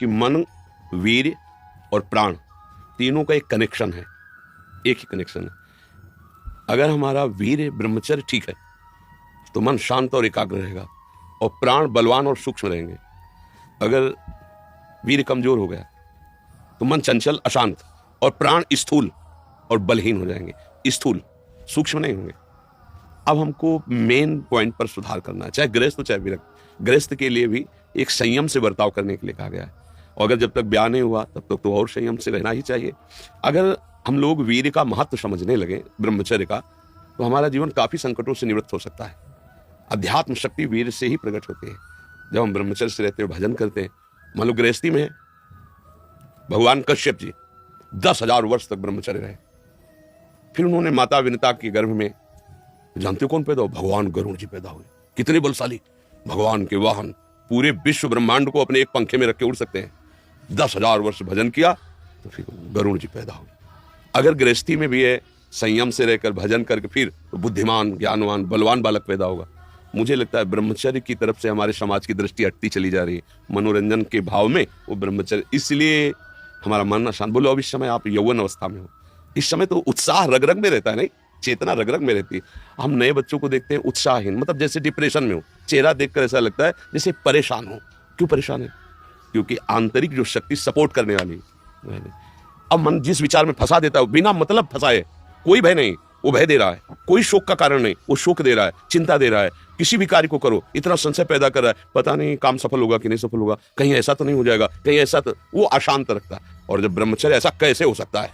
कि मन, वीर्य और प्राण तीनों का एक कनेक्शन है, एक ही कनेक्शन है। अगर हमारा वीर्य ब्रह्मचर्य ठीक है तो मन शांत और एकाग्र रहेगा और प्राण बलवान और सूक्ष्म रहेंगे। अगर वीर्य कमजोर हो गया तो मन चंचल, अशांत और प्राण स्थूल और बलहीन हो जाएंगे, स्थूल, सूक्ष्म नहीं होंगे। अब हमको मेन पॉइंट पर सुधार करना है, चाहे गृहस्थ हो चाहे विरक्त। गृहस्थ के लिए भी एक संयम से बर्ताव करने के लिए कहा गया है, और अगर जब तक ब्याह नहीं हुआ तब तक तो और संयम से रहना ही चाहिए। अगर हम लोग वीर्य का महत्व समझने लगे, ब्रह्मचर्य का, तो हमारा जीवन काफी संकटों से निवृत्त हो सकता है। अध्यात्म शक्ति वीर्य से ही प्रकट होती है। जब हम ब्रह्मचर्य से रहते हैं, भजन करते हैं, मान लो गृहस्थी में है, भगवान कश्यप जी 10,000 वर्ष तक ब्रह्मचर्य रहे। फिर उन्होंने माता विनिता के गर्भ में, जानते हो कौन पैदा हुआ? भगवान गरुड़ जी पैदा हुए। कितने बलशाली, भगवान के वाहन, पूरे विश्व ब्रह्मांड को अपने एक पंखे में रख के उड़ सकते हैं। 10,000 वर्ष भजन किया तो फिर गरुड़ जी पैदा हुए। अगर गृहस्थी में भी है, संयम से रहकर भजन करके, फिर तो बुद्धिमान, ज्ञानवान, बलवान बालक पैदा होगा। मुझे लगता है ब्रह्मचर्य की तरफ से हमारे समाज की दृष्टि हटती चली जा रही है। मनोरंजन के भाव में वो ब्रह्मचर्य, इसलिए हमारा मन अशांत। बोलो अब इस समय आप यौवन अवस्था में हो, इस समय तो उत्साह रग रग में रहता है, नहीं, चेतना रग रग में रहती है। हम नए बच्चों को देखते हैं उत्साहहीन, मतलब जैसे डिप्रेशन में हो, चेहरा देखकर ऐसा लगता है जैसे परेशान हो। क्यों परेशान है? क्योंकि आंतरिक जो शक्ति सपोर्ट करने वाली है। अब मन जिस विचार में फंसा देता है, बिना मतलब फंसाए, कोई भय नहीं, वो भय दे रहा है, कोई शोक का कारण नहीं, वो शोक दे रहा है, चिंता दे रहा है। किसी भी कार्य को करो, इतना संशय पैदा कर रहा है, पता नहीं काम सफल होगा कि नहीं सफल होगा, कहीं ऐसा तो नहीं हो जाएगा, कहीं ऐसा तो, वो अशांत रखता है। और जब ब्रह्मचर्य, ऐसा कैसे हो सकता है?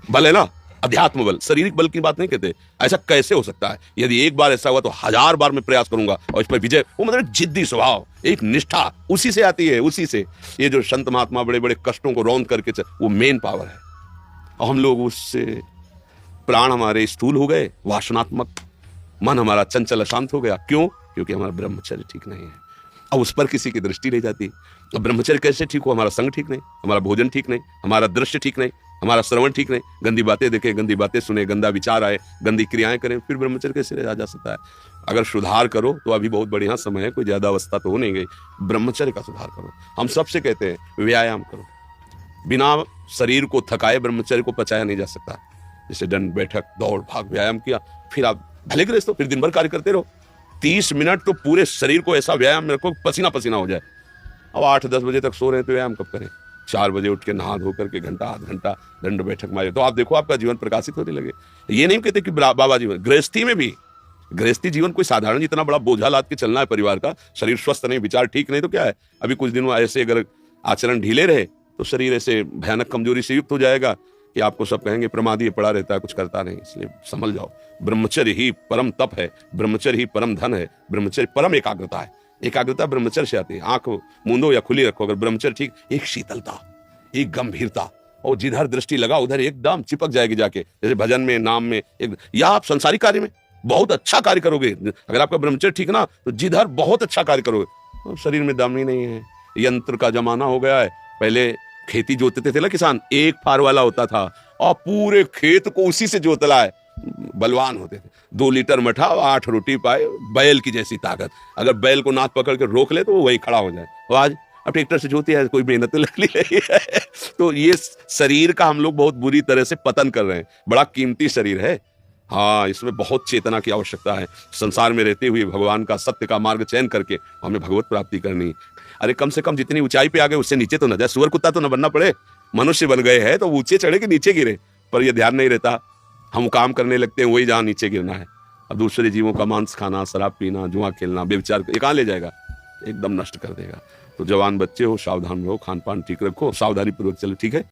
बल है ना, अध्यात्म बल, शारीरिक बल की बात नहीं कहते, ऐसा कैसे हो सकता है? यदि एक बार ऐसा हुआ तो 1000 बार मैं प्रयास करूंगा और इस पर विजय। वो मतलब जिद्दी स्वभाव, एक निष्ठा, उसी से आती है, उसी से। ये जो संत महात्मा बड़े बड़े कष्टों को रौंद करके वो मेन पावर है। और हम लोग उससे, प्राण हमारे स्थूल हो गए, वासनात्मक, मन हमारा चंचल अशांत हो गया। क्यों? क्योंकि हमारा ब्रह्मचर्य ठीक नहीं है। अब उस पर किसी की दृष्टि नहीं जाती। अब ब्रह्मचर्य कैसे ठीक हो? हमारा संग ठीक नहीं, हमारा भोजन ठीक नहीं, हमारा दृश्य ठीक नहीं, हमारा श्रवण ठीक नहीं, गंदी बातें देखें, गंदी बातें सुने, गंदा विचार आए, गंदी क्रियाएं करें, फिर ब्रह्मचर्य कैसे रहा जा सकता है? अगर सुधार करो तो अभी बहुत बढ़िया समय है, कोई ज्यादा अवस्था तो हो नहीं गई। ब्रह्मचर्य का सुधार करो। हम सबसे कहते हैं व्यायाम करो, बिना शरीर को थकाए ब्रह्मचर्य को पचाया नहीं जा सकता। जैसे दंड बैठक, दौड़ भाग, व्यायाम किया, फिर आप भले गृहस्थ हो, फिर दिन भर कार्य करते रहो। 30 मिनट तो पूरे शरीर को ऐसा व्यायाम में रखो, पसीना पसीना हो जाए। अब 8-10 बजे तक सो रहे हैं तो व्यायाम कब करें? 4 बजे उठ के नहा धो करके घंटा आध घंटा दंड बैठक मारे, तो आप देखो आपका जीवन प्रकाशित होने लगे। ये नहीं कहते कि बाबा जीवन, गृहस्थी में भी, गृहस्थी जीवन कोई साधारण इतना बड़ा बोझा लाद के चलना है परिवार का। शरीर स्वस्थ नहीं, विचार ठीक नहीं तो क्या है? अभी कुछ दिनों ऐसे अगर आचरण ढीले रहे तो शरीर ऐसे भयानक कमजोरी से युक्त हो जाएगा कि आपको सब कहेंगे प्रमादी पड़ा रहता है, कुछ करता नहीं। इसलिए संभल जाओ। ब्रह्मचर्य ही परम तप है, ब्रह्मचर्य ही परम धन है, ब्रह्मचर्य परम एकाग्रता है। एकाग्रता ब्रह्मचर्य से आती है। आंख मूंदो या खुली रखो, अगर ब्रह्मचर्य ठीक, एक शीतलता, एक गंभीरता, और जिधर दृष्टि लगा उधर एकदम चिपक जाएगी जाके। जैसे भजन में, नाम में, या आप संसारिक कार्य में बहुत अच्छा कार्य करोगे। अगर आपका ब्रह्मचर्य ठीक ना, तो जिधर बहुत अच्छा कार्य करोगे। शरीर में दम ही नहीं है, यंत्र का जमाना हो गया है। पहले खेती जोतते थे ना किसान, एक फार वाला होता था और पूरे खेत को उसी से जोतला है, बलवान होते थे। 2 लीटर मठा, 8 रोटी पाए, बैल की जैसी ताकत। अगर बैल को नाथ पकड़ के रोक ले तो वो वहीं खड़ा हो जाए। तो आज अब ट्रैक्टर से जोती है, कोई मेहनत लगनी नहीं है। तो ये शरीर का हम लोग बहुत बुरी तरह से पतन कर रहे हैं। बड़ा कीमती शरीर है, हाँ, इसमें बहुत चेतना की आवश्यकता है। संसार में रहते हुए भगवान का, सत्य का मार्ग चयन करके हमें भगवत प्राप्ति करनी। अरे कम से कम जितनी ऊंचाई पे आ गए उससे नीचे तो न जाए। सुअर कुत्ता तो न बनना पड़े। मनुष्य बन गए हैं तो ऊंचे चढ़े कि नीचे गिरे, पर यह ध्यान नहीं रहता। हम काम करने लगते हैं वही जहां नीचे गिरना है। अब दूसरे जीवों का मांस खाना, शराब पीना, जुआ खेलना, बेविचार, ये कहां ले जाएगा? एकदम नष्ट कर देगा। तो जवान बच्चे हो, सावधान रहो, खान पान ठीक रखो, सावधानी पूर्वक चलो, ठीक है।